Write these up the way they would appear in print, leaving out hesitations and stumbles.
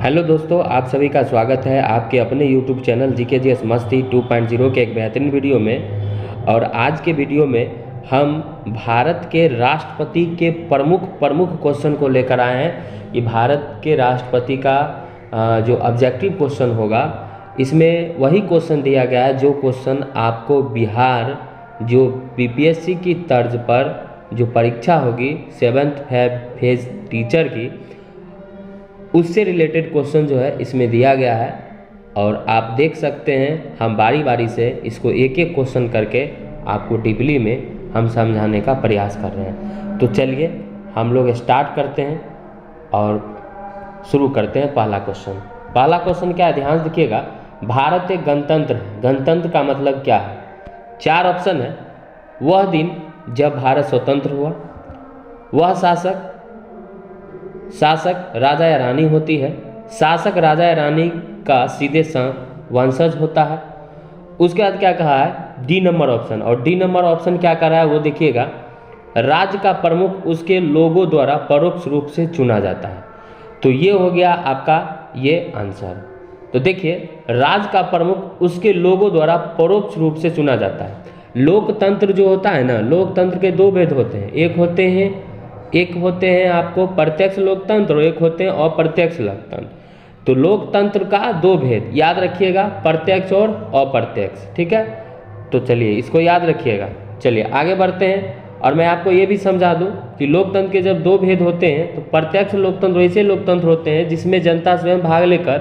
Hello दोस्तों, आप सभी का स्वागत है आपके अपने यूट्यूब चैनल जीकेजीएस मस्ती 2.0 के एक बेहतरीन वीडियो में। और आज के वीडियो में हम भारत के राष्ट्रपति के प्रमुख क्वेश्चन को लेकर आए हैं। कि भारत के राष्ट्रपति का जो ऑब्जेक्टिव क्वेश्चन होगा, इसमें वही क्वेश्चन दिया गया है जो क्वेश्चन आपको बिहार जो बीपीएससी की तर्ज पर जो परीक्षा होगी 7th फेज टीचर की, उससे रिलेटेड क्वेश्चन जो है इसमें दिया गया है। और आप देख सकते हैं हम बारी बारी से इसको एक एक क्वेश्चन करके आपको डीपली में हम समझाने का प्रयास कर रहे हैं। तो चलिए हम लोग स्टार्ट करते हैं और शुरू करते हैं। पहला क्वेश्चन क्या है, ध्यान से देखिएगा। भारत एक गणतंत्र है। गणतंत्र का मतलब क्या है? 4 ऑप्शन है। वह दिन जब भारत स्वतंत्र हुआ, वह शासक राजा या रानी होती है, शासक राजा या रानी का सीधे वंशज होता है। उसके बाद क्या कहा है, डी नंबर ऑप्शन। और डी नंबर ऑप्शन क्या कर रहा है वो देखिएगा, राज्य का प्रमुख उसके लोगों द्वारा परोक्ष रूप से चुना जाता है। तो ये हो गया आपका ये आंसर। तो देखिए, राज्य का प्रमुख उसके लोगों द्वारा परोक्ष रूप से चुना जाता है। लोकतंत्र जो होता है ना, लोकतंत्र के 2 भेद होते हैं। एक होते हैं आपको प्रत्यक्ष लोकतंत्र और एक होते हैं अप्रत्यक्ष लोकतंत्र। तो लोकतंत्र का 2 भेद याद रखिएगा, प्रत्यक्ष और अप्रत्यक्ष, ठीक है। तो चलिए इसको याद रखिएगा। चलिए आगे बढ़ते हैं। और मैं आपको ये भी समझा दूं कि लोकतंत्र के जब 2 भेद होते हैं, तो प्रत्यक्ष लोकतंत्र ऐसे लोकतंत्र होते हैं जिसमें जनता स्वयं भाग लेकर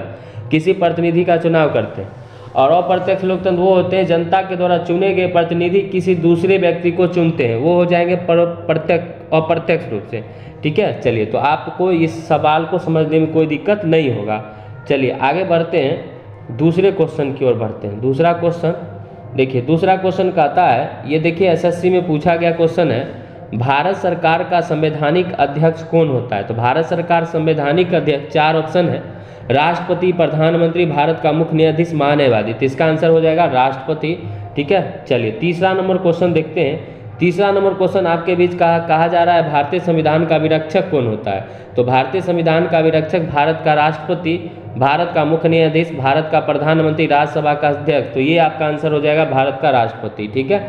किसी प्रतिनिधि का चुनाव करते हैं, और अप्रत्यक्ष लोकतंत्र वो होते हैं जनता के द्वारा चुने गए प्रतिनिधि किसी दूसरे व्यक्ति को चुनते हैं, वो हो जाएंगे अप्रत्यक्ष रूप से, ठीक है। चलिए, तो आपको इस सवाल को समझने में कोई दिक्कत नहीं होगा। चलिए आगे बढ़ते हैं, दूसरे क्वेश्चन की ओर बढ़ते हैं। दूसरा क्वेश्चन देखिए, दूसरा क्वेश्चन कहता है, ये देखिए एसएससी में पूछा गया क्वेश्चन है, भारत सरकार का संवैधानिक अध्यक्ष कौन होता है? तो भारत सरकार संवैधानिक अध्यक्ष 4 ऑप्शन है, राष्ट्रपति, प्रधानमंत्री, भारत का मुख्य न्यायाधीश, महान्यायवादी। तो इसका आंसर हो जाएगा राष्ट्रपति, ठीक है। चलिए तीसरा नंबर क्वेश्चन देखते हैं। तीसरा नंबर क्वेश्चन आपके बीच कहा जा रहा है, भारतीय संविधान का विरक्षक कौन होता है? तो भारतीय संविधान का विरक्षक भारत का राष्ट्रपति, भारत का मुख्य न्यायाधीश, भारत का प्रधानमंत्री, राज्यसभा का अध्यक्ष। तो ये आपका आंसर हो जाएगा भारत का राष्ट्रपति, ठीक है।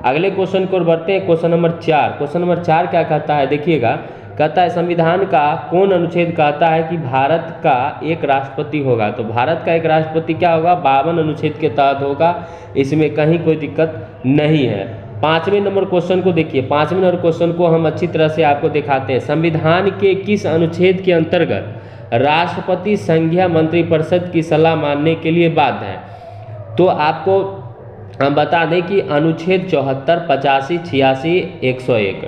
अगले क्वेश्चन को बढ़ते हैं, क्वेश्चन नंबर 4। क्वेश्चन नंबर 4 क्या कहता है, देखिएगा, कहता है संविधान का कौन अनुच्छेद कहता है कि भारत का एक राष्ट्रपति होगा? तो भारत का एक राष्ट्रपति क्या होगा? 52 अनुच्छेद के तहत होगा, इसमें कहीं कोई दिक्कत नहीं है। 5वें नंबर क्वेश्चन को देखिए। 5वें नंबर क्वेश्चन को हम अच्छी तरह से आपको दिखाते हैं। संविधान के किस अनुच्छेद के अंतर्गत राष्ट्रपति संघीय मंत्रिपरिषद की सलाह मानने के लिए बाध्य है? तो आपको हम बता दें कि अनुच्छेद 74, 85, 86, 101।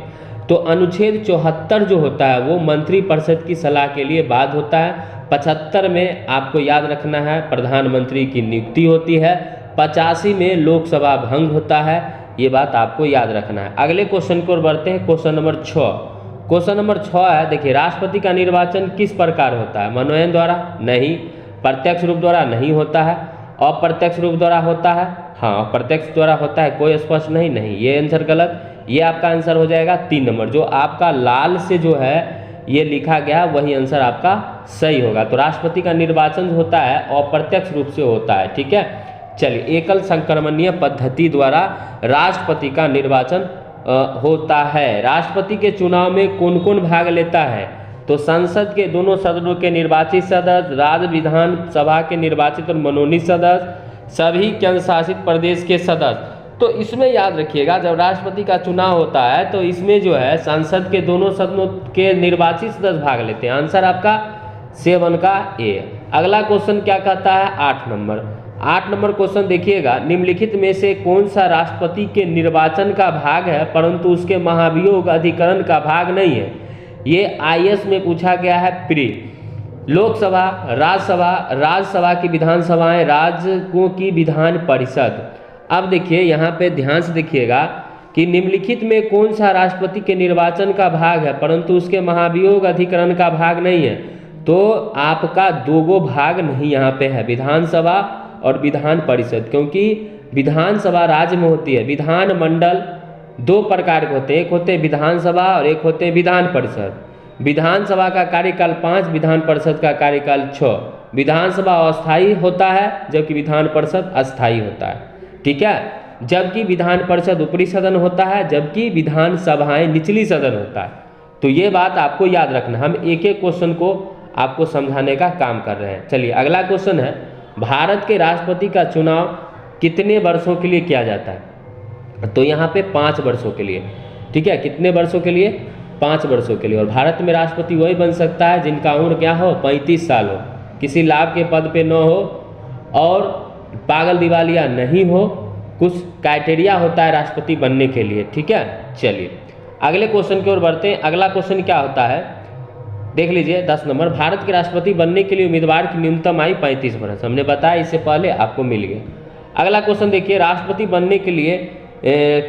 तो अनुच्छेद 74 जो होता है वो मंत्रिपरिषद की सलाह के लिए बाध्य होता है। 75 में आपको याद रखना है प्रधानमंत्री की नियुक्ति होती है। 85 में लोकसभा भंग होता है, ये बात आपको याद रखना है। अगले क्वेश्चन को बढ़ते हैं, क्वेश्चन नंबर 6। क्वेश्चन नंबर 6 है, देखिए, राष्ट्रपति का निर्वाचन किस प्रकार होता है? मनोनयन द्वारा? नहीं। प्रत्यक्ष रूप द्वारा? नहीं होता है। अप्रत्यक्ष रूप द्वारा होता है? हाँ, अप्रत्यक्ष द्वारा होता है। कोई स्पष्ट नहीं, ये आंसर गलत। ये आपका आंसर हो जाएगा 3 नंबर, जो आपका लाल से जो है ये लिखा गया वही आंसर आपका सही होगा। तो राष्ट्रपति का निर्वाचन होता है अप्रत्यक्ष रूप से होता है, ठीक है। चलिए, एकल संक्रमणीय पद्धति द्वारा राष्ट्रपति का निर्वाचन होता है। राष्ट्रपति के चुनाव में कौन कौन भाग लेता है? तो संसद के दोनों सदनों के निर्वाचित सदस्य, राज्य विधानसभा के निर्वाचित और मनोनीत सदस्य, सभी केंद्र शासित प्रदेश के सदस्य। तो इसमें याद रखिएगा, जब राष्ट्रपति का चुनाव होता है तो इसमें जो है संसद के दोनों सदनों के निर्वाचित सदस्य भाग लेते हैं। आंसर आपका 7 का ए। अगला क्वेश्चन क्या कहता है, 8 नंबर। 8 नंबर क्वेश्चन देखिएगा, निम्नलिखित में से कौन सा राष्ट्रपति के निर्वाचन का भाग है परंतु उसके महाभियोग अधिकरण का भाग नहीं है? ये आईएएस में पूछा गया है। प्री लोकसभा, राज्यसभा की विधानसभाएं, राज्यों की विधान परिषद। अब देखिए यहाँ पे ध्यान से देखिएगा कि निम्नलिखित में कौन सा राष्ट्रपति के निर्वाचन का भाग है परंतु उसके महाभियोग अधिकरण का भाग नहीं है? तो आपका 2 भाग नहीं यहाँ पे है, विधानसभा और विधान परिषद। क्योंकि विधानसभा राज्य में होती है, विधानमंडल 2 प्रकार के होते हैं, एक होते हैं विधानसभा और एक होते हैं विधान परिषद। विधानसभा का कार्यकाल 5, विधान परिषद का कार्यकाल 6। विधानसभा अस्थायी होता है जबकि विधान परिषद अस्थायी होता है, ठीक है। जबकि विधान परिषद ऊपरी सदन होता है, जबकि विधानसभाएं निचली सदन होता है। तो ये बात आपको याद रखना, हम एक एक क्वेश्चन को आपको समझाने का काम कर रहे हैं। चलिए अगला क्वेश्चन है, भारत के राष्ट्रपति का चुनाव कितने वर्षों के लिए किया जाता है? तो यहाँ पे 5 वर्षों के लिए, ठीक है। कितने वर्षों के लिए? 5 वर्षों के लिए। और भारत में राष्ट्रपति वही बन सकता है जिनका उम्र क्या हो, 35 साल हो, किसी लाभ के पद पे न हो और पागल दिवालिया नहीं हो। कुछ क्राइटेरिया होता है राष्ट्रपति बनने के लिए, ठीक है। चलिए अगले क्वेश्चन की ओर बढ़ते हैं। अगला क्वेश्चन क्या होता है, देख लीजिए 10 नंबर, भारत के राष्ट्रपति बनने के लिए उम्मीदवार की न्यूनतम आयु 35 वर्ष। हमने बताया इससे पहले, आपको मिल गया। अगला क्वेश्चन देखिए, राष्ट्रपति बनने के लिए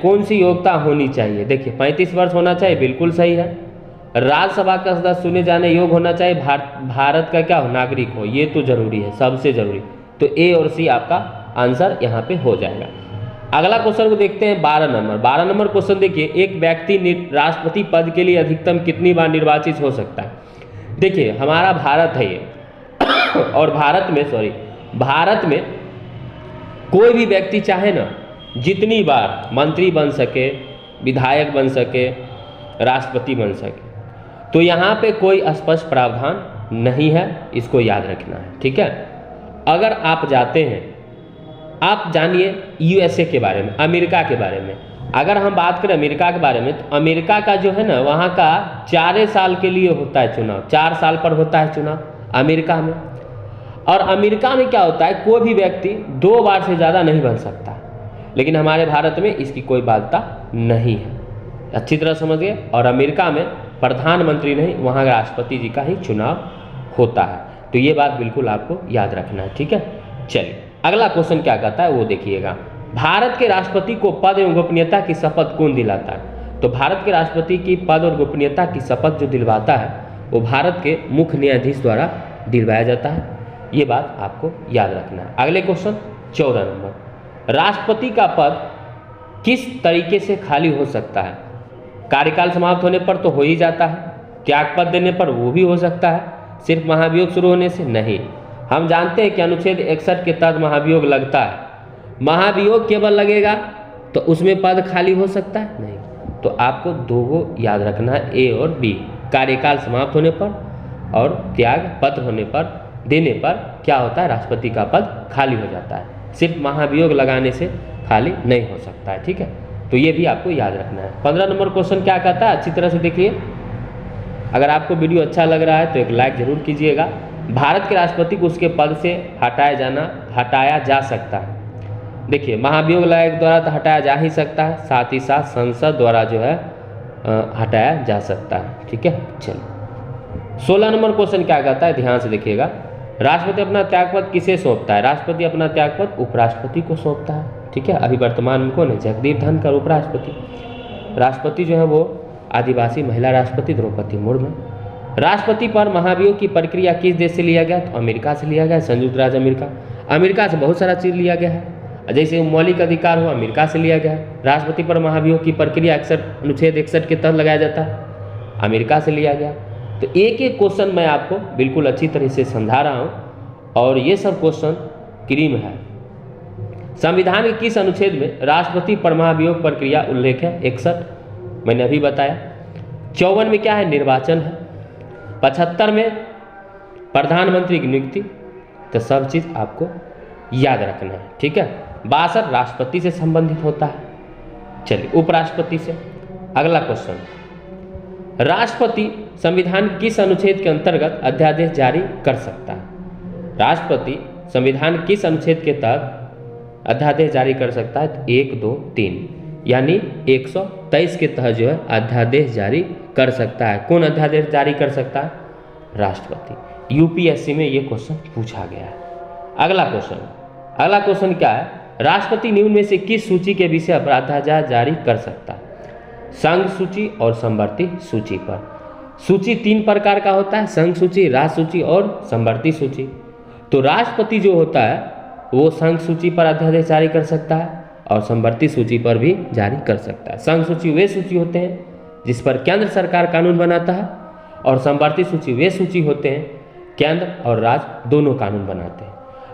कौन सी योग्यता होनी चाहिए? देखिए 35 वर्ष होना चाहिए, बिल्कुल सही है। राज्यसभा का सदस्य चुने जाने योग्य होना चाहिए, भारत का क्या हो, नागरिक हो, ये तो जरूरी है, सबसे जरूरी। तो ए और सी आपका आंसर यहाँ पे हो जाएगा। अगला क्वेश्चन को देखते हैं 12 नंबर। 12 नंबर क्वेश्चन देखिए, एक व्यक्ति राष्ट्रपति पद के लिए अधिकतम कितनी बार निर्वाचित हो सकता है? देखिए हमारा भारत है ये और भारत में कोई भी व्यक्ति चाहे ना जितनी बार मंत्री बन सके, विधायक बन सके, राष्ट्रपति बन सके। तो यहाँ पे कोई स्पष्ट प्रावधान नहीं है, इसको याद रखना है, ठीक है। अगर आप जाते हैं, आप जानिए यूएसए के बारे में, अमेरिका के बारे में। अगर हम बात करें अमेरिका के बारे में, तो अमेरिका का जो है ना, वहाँ का 4 साल के लिए होता है चुनाव, 4 साल पर होता है चुनाव अमेरिका में। और अमेरिका में क्या होता है, कोई भी व्यक्ति 2 बार से ज़्यादा नहीं बन सकता। लेकिन हमारे भारत में इसकी कोई बाध्यता नहीं है, अच्छी तरह समझिए। और अमेरिका में प्रधानमंत्री नहीं, वहाँ राष्ट्रपति जी का ही चुनाव होता है। तो ये बात बिल्कुल आपको याद रखना है, ठीक है। चलिए अगला क्वेश्चन क्या कहता है वो देखिएगा, भारत के राष्ट्रपति को पद एवं गोपनीयता की शपथ कौन दिलाता है? तो भारत के राष्ट्रपति की पद और गोपनीयता की शपथ जो दिलवाता है वो भारत के मुख्य न्यायाधीश द्वारा दिलवाया जाता है। ये बात आपको याद रखना है। अगले क्वेश्चन 14 नंबर, राष्ट्रपति का पद किस तरीके से खाली हो सकता है? कार्यकाल समाप्त होने पर तो हो ही जाता है, त्याग पद देने पर वो भी हो सकता है, सिर्फ महाभियोग शुरू होने से नहीं। हम जानते हैं कि अनुच्छेद 61 के तहत महाभियोग लगता है। महाभियोग केवल लगेगा तो उसमें पद खाली हो सकता है नहीं। तो आपको 2 याद रखना है, ए और बी, कार्यकाल समाप्त होने पर और त्याग पत्र होने पर देने पर क्या होता है, राष्ट्रपति का पद खाली हो जाता है, सिर्फ महाभियोग लगाने से खाली नहीं हो सकता है, ठीक है। तो ये भी आपको याद रखना है। 15 नंबर क्वेश्चन क्या कहता है, अच्छी तरह से देखिए। अगर आपको वीडियो अच्छा लग रहा है तो एक लाइक जरूर कीजिएगा। भारत के राष्ट्रपति को उसके पद से हटाया जा सकता है। देखिए महाभियोग लायक द्वारा तो हटाया जा ही सकता है, साथ ही साथ संसद द्वारा जो है हटाया जा सकता है, ठीक है। चलिए 16 नंबर क्वेश्चन क्या कहता है, ध्यान से देखिएगा, राष्ट्रपति अपना त्यागपत्र किसे सौंपता है? राष्ट्रपति अपना त्यागपत्र उपराष्ट्रपति को सौंपता है, ठीक है। अभी वर्तमान में कौन है, जगदीप धनखड़ उपराष्ट्रपति। राष्ट्रपति जो है वो आदिवासी महिला राष्ट्रपति द्रौपदी मुर्मू। राष्ट्रपति पर महाभियोग की प्रक्रिया किस देश से लिया गया? तो अमेरिका से लिया गया, संयुक्त राज्य अमेरिका। अमेरिका से बहुत सारा चीज़ लिया गया है, जैसे मौलिक अधिकार हो अमेरिका से लिया गया है। राष्ट्रपति पर महाभियोग की प्रक्रिया अनुच्छेद 61 के तहत लगाया जाता है, अमेरिका से लिया गया। तो एक एक क्वेश्चन मैं आपको बिल्कुल अच्छी तरह से समझा रहा हूँ और ये सब क्वेश्चन क्रीम है। संविधान के किस अनुच्छेद में राष्ट्रपति पर महाभियोग प्रक्रिया उल्लेख है? 61, मैंने अभी बताया। 54 में क्या है, निर्वाचन है। 75 में प्रधानमंत्री की नियुक्ति। तो सब चीज़ आपको याद रखना है, ठीक है। 62 राष्ट्रपति से संबंधित होता है। चलिए उपराष्ट्रपति से अगला क्वेश्चन, राष्ट्रपति संविधान किस अनुच्छेद के अंतर्गत अध्यादेश जारी कर सकता है? राष्ट्रपति संविधान किस अनुच्छेद के तहत अध्यादेश जारी कर सकता है? 1, 2, 3 यानी 123 के तहत जो है अध्यादेश जारी कर सकता है। कौन अध्यादेश जारी कर सकता है? राष्ट्रपति। यूपीएससी में ये क्वेश्चन पूछा गया है। अगला क्वेश्चन क्या है, राष्ट्रपति निम्न में से किस सूची के विषय पर अध्यादेश जारी कर सकता है? संघ सूची और समवर्ती सूची पर। सूची 3 प्रकार का होता है, संघ सूची, राज्य सूची और समवर्ती सूची। तो राष्ट्रपति जो होता है वो संघ सूची पर अध्यादेश जारी कर सकता है और समवर्ती सूची पर भी जारी कर सकता है। संघ सूची वे सूची होते हैं जिस पर केंद्र सरकार कानून बनाता है और समवर्ती सूची वे सूची होते हैं केंद्र और राज्य दोनों कानून बनाते हैं।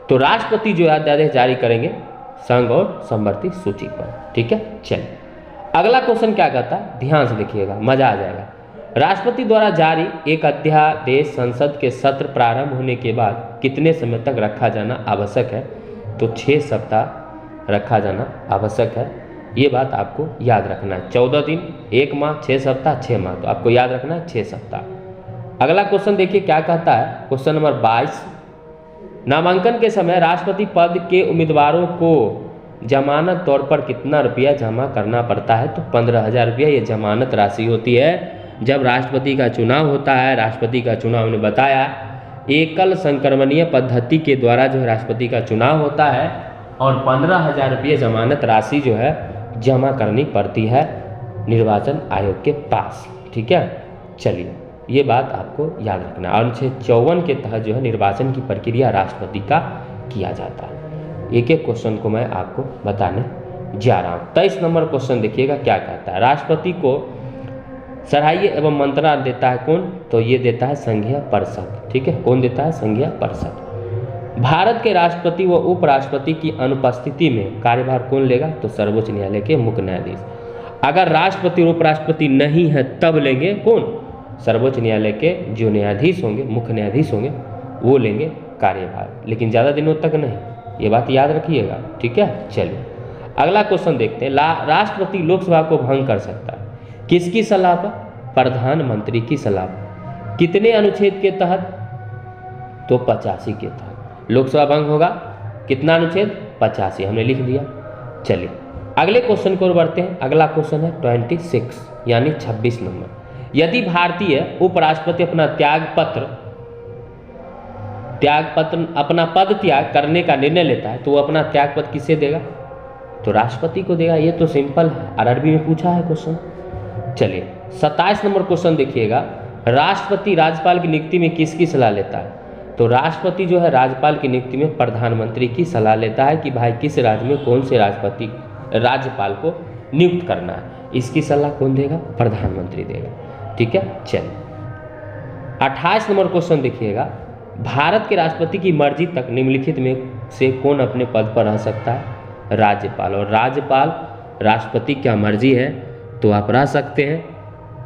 तो राष्ट्रपति जो है अध्यादेश जारी करेंगे संघ और समवर्ती सूची पर। ठीक है, चलिए अगला क्वेश्चन क्या कहता है, ध्यान से देखिएगा, मजा आ जाएगा। राष्ट्रपति द्वारा जारी एक अध्यादेश संसद के सत्र प्रारंभ होने के बाद कितने समय तक रखा जाना आवश्यक है? तो 6 सप्ताह रखा जाना आवश्यक है। ये बात आपको याद रखना है। 14 दिन, 1 माह, 6 सप्ताह, 6 माह, तो आपको याद रखना है 6 सप्ताह। अगला क्वेश्चन देखिए क्या कहता है, क्वेश्चन नंबर 22। नामांकन के समय राष्ट्रपति पद के उम्मीदवारों को जमानत तौर पर कितना रुपया जमा करना पड़ता है? तो 15,000 रुपया ये जमानत राशि होती है। जब राष्ट्रपति का चुनाव होता है, राष्ट्रपति का चुनाव ने बताया एकल संक्रमणीय पद्धति के द्वारा जो है राष्ट्रपति का चुनाव होता है और 15,000 रुपये जमानत राशि जो है जमा करनी पड़ती है निर्वाचन आयोग के पास। ठीक है, चलिए ये बात आपको याद रखना है। अनुच्छेद 54 के तहत जो है निर्वाचन की प्रक्रिया राष्ट्रपति का किया जाता है। एक एक क्वेश्चन को मैं आपको बताने जा रहा हूँ। 23 नंबर क्वेश्चन देखिएगा क्या कहता है, राष्ट्रपति को सराहनीय एवं मंत्रणा देता है कौन? तो ये देता है संघीय परिषद। ठीक है, कौन देता है? संघीय परिषद। भारत के राष्ट्रपति व उपराष्ट्रपति की अनुपस्थिति में कार्यभार कौन लेगा? तो सर्वोच्च न्यायालय के मुख्य न्यायाधीश। अगर राष्ट्रपति और उपराष्ट्रपति नहीं है तब लेंगे कौन? सर्वोच्च न्यायालय के जो न्यायाधीश होंगे, मुख्य न्यायाधीश होंगे, वो लेंगे कार्यभार, लेकिन ज़्यादा दिनों तक नहीं, ये बात याद रखिएगा। ठीक है, चलिए अगला क्वेश्चन देखते हैं। राष्ट्रपति लोकसभा को भंग कर सकता है किसकी सलाह पर? प्रधानमंत्री की सलाह पर। कितने अनुच्छेद के तहत? तो 85 के तहत लोकसभा भंग होगा। कितना अनुच्छेद? 85, हमने लिख दिया। चलिए अगले क्वेश्चन की ओर बढ़ते हैं। अगला क्वेश्चन है 26 यानी 26 नंबर। यदि भारतीय उपराष्ट्रपति अपना अपना पद त्याग करने का निर्णय लेता है तो वो अपना त्याग पद किसे देगा? तो राष्ट्रपति को देगा। ये तो सिंपल है, आरआरबी में पूछा है क्वेश्चन। चलिए 27 नंबर क्वेश्चन देखिएगा। राष्ट्रपति राज्यपाल की नियुक्ति में किसकी सलाह लेता है? तो राष्ट्रपति जो है राज्यपाल की नियुक्ति में प्रधानमंत्री की सलाह लेता है कि भाई किस राज्य में कौन से राज्यपाल को नियुक्त करना है। इसकी सलाह कौन देगा? प्रधानमंत्री देगा। ठीक है, चलिए 28 नंबर क्वेश्चन देखिएगा। भारत के राष्ट्रपति की मर्जी तक निम्नलिखित में से कौन अपने पद पर रह सकता है? राज्यपाल। और राज्यपाल राष्ट्रपति क्या मर्जी है तो आप रह सकते हैं,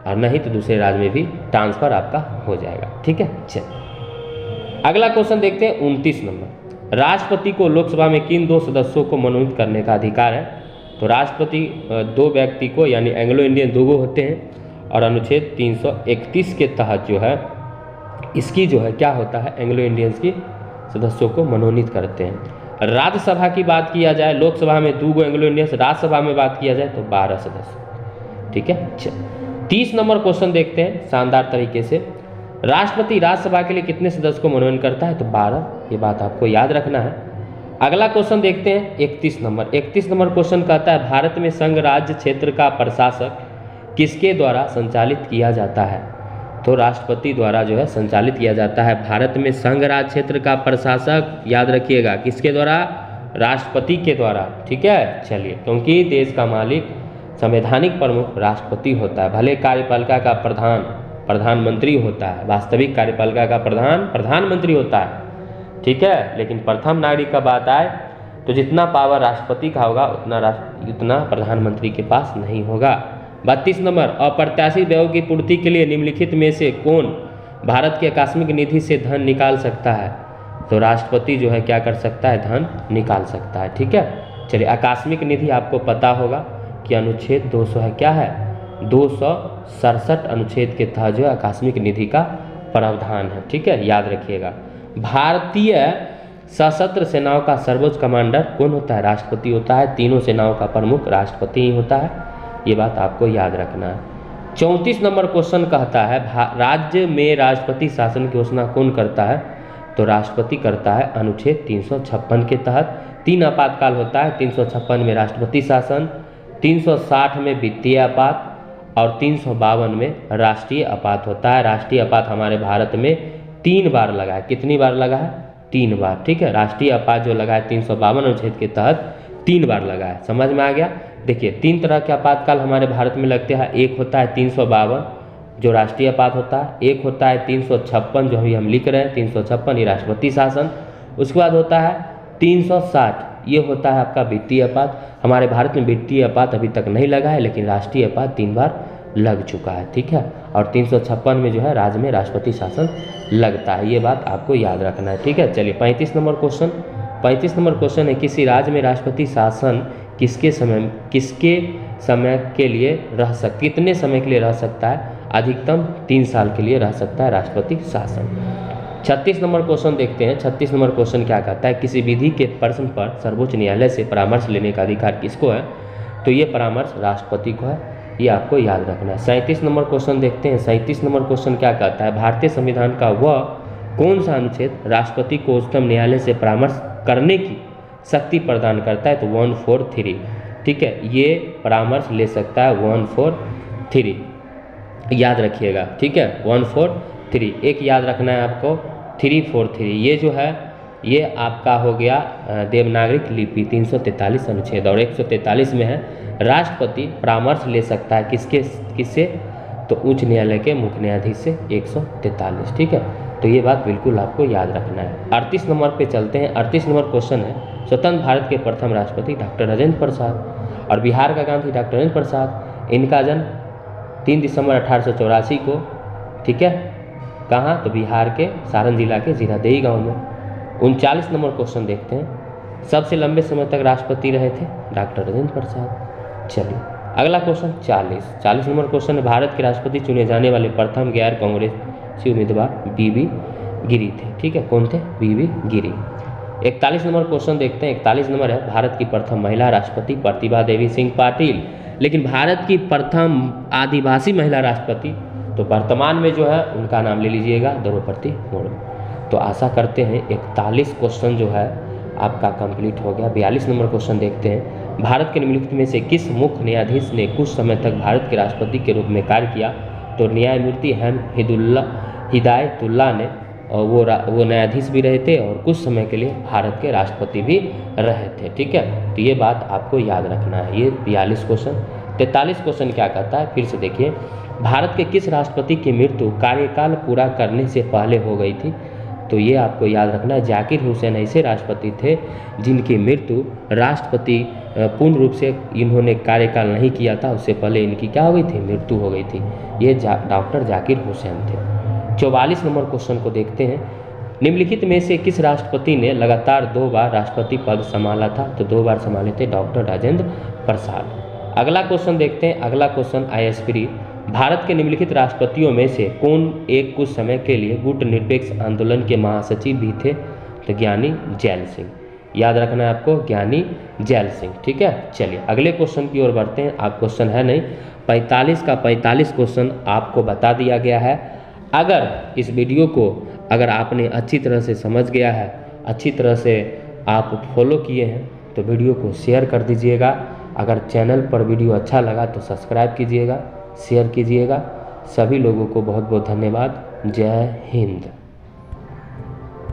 और नहीं तो दूसरे राज्य में भी ट्रांसफर आपका हो जाएगा। ठीक है, चलिए अगला क्वेश्चन देखते हैं 29 नंबर। राष्ट्रपति को लोकसभा में किन 2 सदस्यों को मनोनीत करने का अधिकार है? तो राष्ट्रपति 2 व्यक्ति को यानी एंग्लो इंडियन 2 होते हैं, और अनुच्छेद 331 के तहत जो है इसकी जो है क्या होता है, एंग्लो इंडियंस की सदस्यों को मनोनीत करते हैं। राज्यसभा की बात किया जाए, लोकसभा में 2 एंग्लो इंडियंस, राज्यसभा में बात किया जाए तो 12 सदस्य। ठीक है, 30 नंबर क्वेश्चन देखते हैं शानदार तरीके से। राष्ट्रपति राज्यसभा के लिए कितने सदस्य को मनोनीत करता है? तो 12। ये बात आपको याद रखना है। अगला क्वेश्चन देखते हैं 31 नंबर। 31 नंबर क्वेश्चन कहता है भारत में संघ राज्य क्षेत्र का प्रशासक किसके द्वारा संचालित किया जाता है? तो राष्ट्रपति द्वारा जो है संचालित किया जाता है। भारत में संघ राज्य क्षेत्र का प्रशासक याद रखिएगा किसके द्वारा? राष्ट्रपति के द्वारा। ठीक है, चलिए क्योंकि देश का मालिक संवैधानिक प्रमुख राष्ट्रपति होता है, भले कार्यपालिका का प्रधान प्रधानमंत्री होता है, वास्तविक कार्यपालिका का प्रधान प्रधानमंत्री होता है। ठीक है, लेकिन प्रथम नागरिक का बात आए तो जितना पावर राष्ट्रपति का होगा उतना प्रधानमंत्री के पास नहीं होगा। 32 नंबर। अप्रत्याशित व्ययों की पूर्ति के लिए निम्नलिखित में से कौन भारत की आकस्मिक निधि से धन निकाल सकता है? तो राष्ट्रपति जो है क्या कर सकता है? धन निकाल सकता है। ठीक है, चलिए आकस्मिक निधि आपको पता होगा कि अनुच्छेद 200 है, क्या है? 267 अनुच्छेद के तहत जो है आकस्मिक निधि का प्रावधान है। ठीक है, याद रखिएगा। भारतीय सशस्त्र सेनाओं का सर्वोच्च कमांडर कौन होता है? राष्ट्रपति होता है। तीनों सेनाओं का प्रमुख राष्ट्रपति ही होता है, ये बात आपको याद रखना है। 34 नंबर क्वेश्चन कहता है राज्य में राष्ट्रपति शासन की घोषणा कौन करता है? तो राष्ट्रपति करता है अनुच्छेद 356 के तहत। 3 आपातकाल होता है, 356 में राष्ट्रपति शासन, 360 में वित्तीय आपात और 352 में राष्ट्रीय आपात होता है। राष्ट्रीय आपात हमारे भारत में 3 बार लगा है। कितनी बार लगा है? 3 बार। ठीक है, राष्ट्रीय आपात जो लगा है 352 अनुच्छेद के तहत 3 बार लगा है। समझ में आ गया? देखिए 3 तरह के आपातकाल हमारे भारत में लगते हैं। एक होता है 352 जो राष्ट्रीय आपात होता है। एक होता है 356 जो अभी हम लिख रहे हैं 356, ये राष्ट्रपति शासन। उसके बाद होता है 360, ये होता है आपका वित्तीय आपात। हमारे भारत में वित्तीय आपात अभी तक नहीं लगा है, लेकिन राष्ट्रीय आपात 3 बार लग चुका है, ठीक है। और 356 में जो है राज्य में राष्ट्रपति शासन लगता है, ये बात आपको याद रखना है, ठीक है। चलिए 35 नंबर क्वेश्चन। 35 नंबर क्वेश्चन है, किसी राज्य में राष्ट्रपति शासन कितने समय के लिए रह सकता है? अधिकतम 3 साल के लिए रह सकता है राष्ट्रपति शासन। 36 नंबर क्वेश्चन देखते हैं। 36 नंबर क्वेश्चन क्या कहता है? किसी विधि के प्रश्न पर सर्वोच्च न्यायालय से परामर्श लेने का अधिकार किसको है? तो ये परामर्श राष्ट्रपति को है, ये आपको याद रखना है। 37 नंबर क्वेश्चन देखते हैं। 37 नंबर क्वेश्चन क्या कहता है? भारतीय संविधान का वह कौन सा अनुच्छेद राष्ट्रपति को उच्चतम न्यायालय से परामर्श करने की शक्ति प्रदान करता है? तो 143, ठीक है। ये परामर्श ले सकता है 143, याद रखिएगा, ठीक है। 143 एक याद रखना है आपको, 343 ये जो है ये आपका हो गया देवनागरिक लिपि 343 अनुच्छेद। और 143 में है राष्ट्रपति परामर्श ले सकता है किससे? तो उच्च न्यायालय के मुख्य न्यायाधीश से 143, ठीक है। तो ये बात बिल्कुल आपको याद रखना है। 38 नंबर पे चलते हैं। 38 नंबर क्वेश्चन है, स्वतंत्र भारत के प्रथम राष्ट्रपति डॉक्टर राजेंद्र प्रसाद और बिहार का गांधी डॉक्टर राजेंद्र प्रसाद। इनका जन्म 3 दिसंबर 1884 को, ठीक है। कहाँ? तो बिहार के सारण जिला के जीरादेई गांव में। 39 नंबर क्वेश्चन देखते हैं, सबसे लंबे समय तक राष्ट्रपति रहे थे डॉक्टर राजेंद्र प्रसाद। चलिए अगला क्वेश्चन 40 नंबर क्वेश्चन है, भारत के राष्ट्रपति चुने जाने वाले प्रथम गैर कांग्रेसी उम्मीदवार बीबी गिरी थे, ठीक है। कौन थे? बीबी गिरी। 41 नंबर क्वेश्चन देखते हैं। 41 नंबर है, भारत की प्रथम महिला राष्ट्रपति प्रतिभा देवी सिंह पाटिल। लेकिन भारत की प्रथम आदिवासी महिला राष्ट्रपति तो वर्तमान में जो है उनका नाम ले लीजिएगा द्रौपदी मुर्मू। तो आशा करते हैं 41 क्वेश्चन जो है आपका कंप्लीट हो गया। 42 नंबर क्वेश्चन देखते हैं, भारत के निम्नलिखित में से किस मुख्य न्यायाधीश ने कुछ समय तक भारत के राष्ट्रपति के रूप में कार्य किया? तो न्यायमूर्ति हिदायतुल्लाह ने, और वो न्यायाधीश भी रहे थे और कुछ समय के लिए भारत के राष्ट्रपति भी रहे थे, ठीक है। तो ये बात आपको याद रखना है। ये 42 क्वेश्चन। 43 क्वेश्चन क्या कहता है? फिर से देखिए, भारत के किस राष्ट्रपति की मृत्यु कार्यकाल पूरा करने से पहले हो गई थी? तो ये आपको याद रखना है, जाकिर हुसैन ऐसे राष्ट्रपति थे जिनकी मृत्यु राष्ट्रपति पूर्ण रूप से इन्होंने कार्यकाल नहीं किया था, उससे पहले इनकी क्या हो गई थी? मृत्यु हो गई थी। ये डॉक्टर जाकिर हुसैन थे। 44 नंबर क्वेश्चन को देखते हैं, निम्नलिखित में से किस राष्ट्रपति ने लगातार 2 बार राष्ट्रपति पद संभाला था? तो 2 बार संभाले थे डॉक्टर राजेंद्र प्रसाद। अगला क्वेश्चन देखते हैं। अगला क्वेश्चन आईएसपीडी, भारत के निम्नलिखित राष्ट्रपतियों में से कौन एक कुछ समय के लिए गुटनिरपेक्ष आंदोलन के महासचिव भी थे? तो ज्ञानी जैल सिंह, याद रखना है आपको, ज्ञानी जैल सिंह, ठीक है। चलिए अगले क्वेश्चन की ओर बढ़ते हैं। आप क्वेश्चन है नहीं, 45 का 45 क्वेश्चन आपको बता दिया गया है। अगर इस वीडियो को अगर आपने अच्छी तरह से समझ गया है, अच्छी तरह से आप फॉलो किए हैं, तो वीडियो को शेयर कर दीजिएगा। अगर चैनल पर वीडियो अच्छा लगा तो सब्सक्राइब कीजिएगा, शेयर कीजिएगा। सभी लोगों को बहुत बहुत धन्यवाद। जय हिंद।